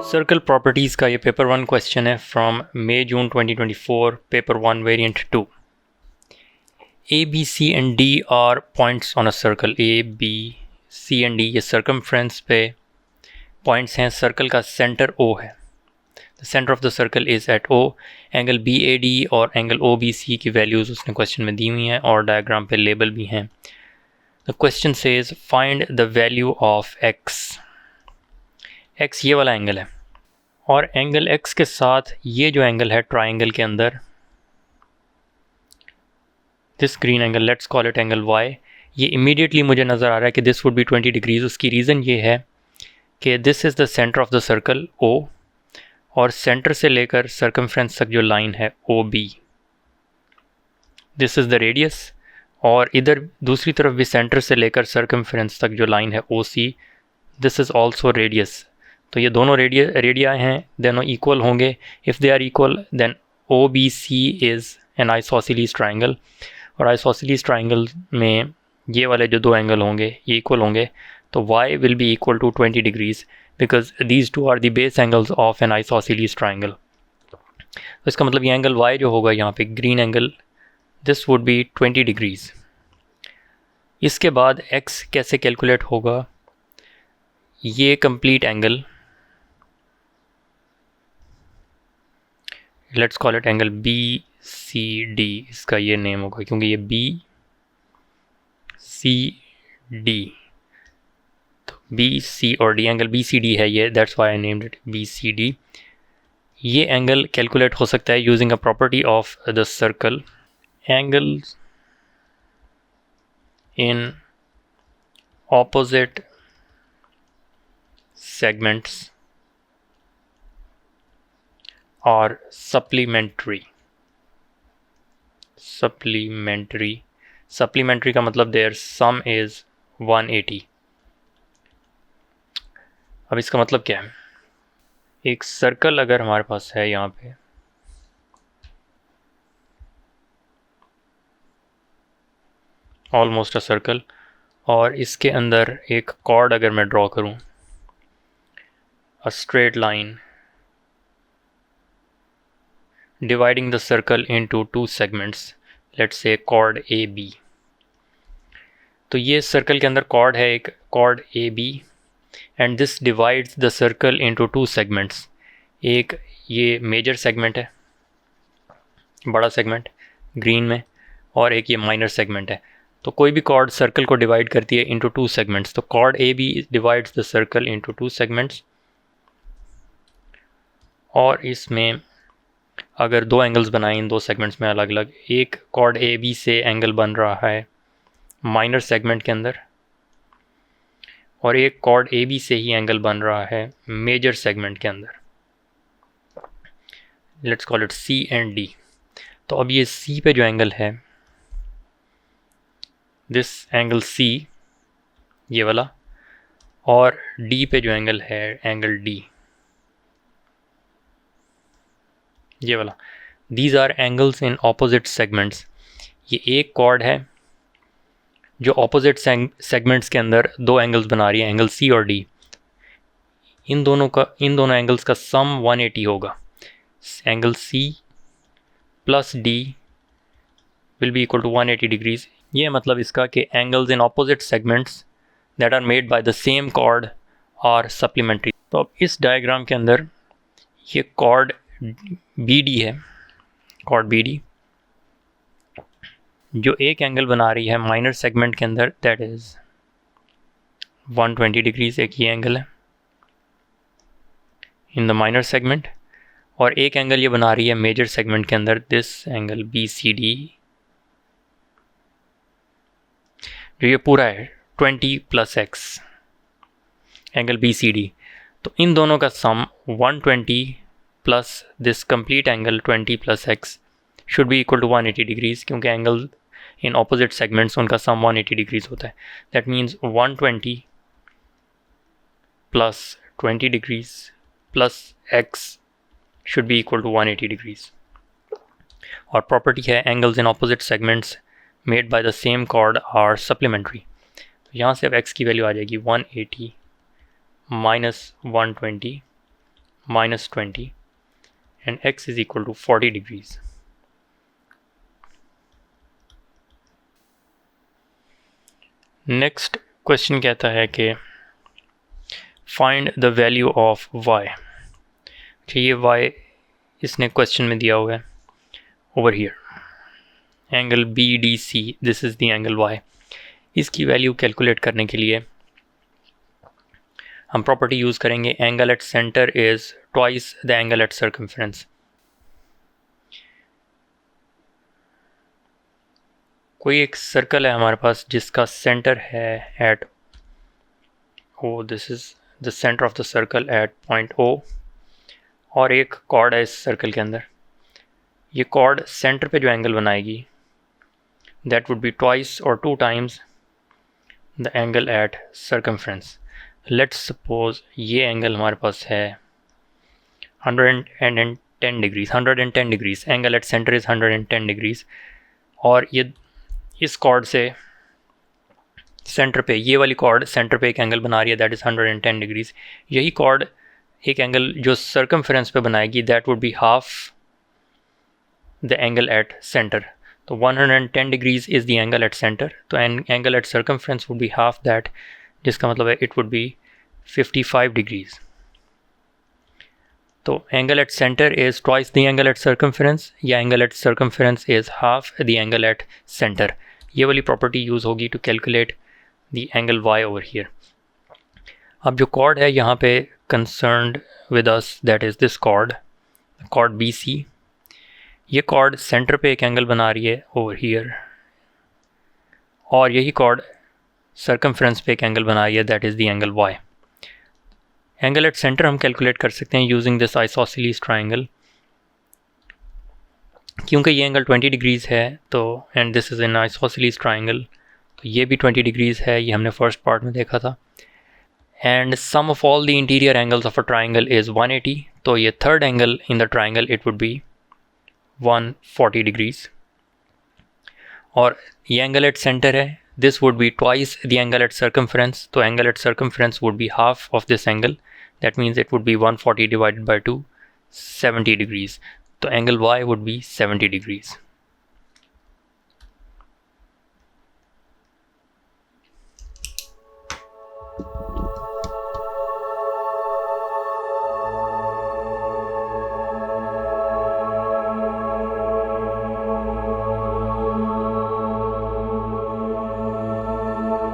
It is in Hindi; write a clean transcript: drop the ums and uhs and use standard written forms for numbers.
सर्कल प्रॉपर्टीज़ का ये पेपर 1 क्वेश्चन है from May June 2024 paper 1 variant 2। A, B, C and D are points on a circle. A, B, C and D ये circumference पे points हैं। सर्कल का सेंटर O है। The center of the circle is at O. Angle BAD और एंगल OBC की वैल्यूज़ उसने क्वेश्चन में दी हुई हैं और डायग्राम पे लेबल भी हैं। The question says find the value of X. X ये वाला एंगल है और एंगल X के साथ ये जो एंगल है ट्राइंगल के अंदर, this green angle, let's call it angle Y, ये इमीडिएटली मुझे नज़र आ रहा है कि दिस वुड बी 20 डिग्रीज। उसकी रीज़न ये है कि this is the centre of the circle O और सेंटर से लेकर सर्कमफ्रेंस तक जो लाइन है OB, this is the radius. और इधर दूसरी तरफ भी सेंटर से लेकर सर्कमफ्रेंस तक जो लाइन है OC, this is also radius. तो ये दोनों रेडिया हैं, दोनों इक्वल होंगे। If they are equal then OBC is an isosceles triangle और आइसोसेलेस ट्राइंगल में ये वाले जो दो एंगल होंगे ये इक्वल होंगे। तो Y will be equal to 20 degrees because these two are the base angles of an isosceles triangle. तो इसका मतलब ये एंगल Y जो होगा यहाँ पे green angle, this would B 20 degrees. इसके बाद X कैसे कैलकुलेट होगा, ये complete angle, let's call it angle BCD, इसका ये नेम होगा क्योंकि ये BCD, तो BC और D एंगल BCD है ये, that's why I named it BCD। ये एंगल कैलकुलेट हो सकता है using a property of the circle, angles in opposite segments are supplementary का मतलब their sum is 180। अब इसका मतलब क्या है, एक सर्कल अगर हमारे पास है यहाँ पे, ऑलमोस्ट अ सर्कल, और इसके अंदर एक कॉर्ड अगर मैं ड्रॉ करूँ, a straight line dividing the circle into two segments, let's say chord AB। तो ये सर्कल के अंदर कॉर्ड है, एक cord AB, and this divides the circle into two segments। एक ये मेजर सेगमेंट है, बड़ा सेगमेंट ग्रीन में, और एक ये माइनर सेगमेंट है। तो कोई भी कॉर्ड सर्कल को डिवाइड करती है into two segments। तो cord AB divides the circle into two segments। और इसमें अगर दो एंगल्स बनाएं इन दो सेगमेंट्स में अलग अलग, एक कॉर्ड AB से एंगल बन रहा है माइनर सेगमेंट के अंदर और एक कॉर्ड AB से ही एंगल बन रहा है मेजर सेगमेंट के अंदर, let's call it C and D। तो अब ये C पे जो एंगल है, दिस एंगल C ये वाला, और D पे जो एंगल है एंगल D ये वाला, these are angles in opposite segments. ये एक कॉर्ड है जो ऑपोजिट सेगमेंट्स के अंदर दो एंगल्स बना रही है, एंगल C और D। इन दोनों एंगल्स का सम 180 होगा। Angle C plus D will be equal to 180 degrees. ये मतलब इसका कि angles in opposite segments that are made by the same chord are supplementary. तो अब इस डायग्राम के अंदर ये कॉर्ड BD है, कॉर्ड BD जो एक एंगल बना रही है माइनर सेगमेंट के अंदर, दैट इज़ 120 डिग्रीज। एक ये एंगल है इन द माइनर सेगमेंट, और एक एंगल ये बना रही है मेजर सेगमेंट के अंदर, दिस एंगल BCD जो ये पूरा है 20 + X एंगल BCD। तो इन दोनों का sum 120 plus this complete angle 20 + X should be equal to 180 degrees, क्योंकि एंगल इन ऑपोजिट सेगमेंट्स उनका सम 180 डिग्रीज होता है। That means 120 + 20 degrees plus X should be equal to 180 degrees. और प्रॉपर्टी है angles in opposite segments made by the same chord are supplementary. तो यहाँ से अब X की वैल्यू आ जाएगी 180 - 120 minus 20 and x is equal to 40 degrees. Next question कहता है कि find the value of y. ये y इसने क्वेश्चन में दिया हुआ है over here. Angle BDC, this is the angle y. इसकी वैल्यू कैलकुलेट करने के लिए हम प्रॉपर्टी यूज़ करेंगे angle at centre is twice the angle at circumference. कोई एक सर्कल है हमारे पास जिसका सेंटर है at O, this is the centre of the circle at point O, और एक कॉर्ड है इस सर्कल के अंदर. ये कॉर्ड सेंटर पे जो एंगल बनाएगी दैट वुड बी ट्वाइस और 2 times the angle at circumference. Let's suppose ये एंगल हमारे पास है 110 degrees. 110 degrees angle at centre is 110 degrees. और ये इस कॉर्ड से सेंटर पे, ये वाली कॉर्ड सेंटर पे एक एंगल बना रही है दैट इज़ 110 डिग्रीज. यही कॉर्ड एक एंगल जो सर्कमफ्रेंस पे बनाएगी that would be half the angle at centre. तो 110 degrees is the angle at centre, तो angle at circumference would be half that, जिसका मतलब है इट वुड बी 55 डिग्रीज. तो angle at centre is twice the angle at circumference, या angle at circumference is half the angle at centre. ये वाली प्रॉपर्टी यूज़ होगी to calculate the angle y over here. अब जो कॉर्ड है यहाँ पे concerned with us that is this chord BC. ये कॉर्ड सेंटर पे एक एंगल बना रही है ओवर हियर, और यही कॉर्ड सर्कमफ्रेंस पे एक एंगल बना रही है that is the angle y. Angle at centre हम कैलकुलेट कर सकते हैं यूजिंग दिस आइसोसेलेस ट्राइंगल. क्योंकि ये एंगल 20 डिग्रीज़ है तो and this is an isosceles triangle, तो ये भी 20 डिग्रीज़ है, ये हमने फर्स्ट पार्ट में देखा था. And sum of all the interior angles of a triangle is 180, तो ये third angle in the triangle it would be 140 degrees. और ये एंगल एट सेंटर है, this would be twice the angle at circumference, तो angle at circumference would be half of this angle, that means it would be 140 divided by 2, 70 degrees. तो angle y would be 70 degrees.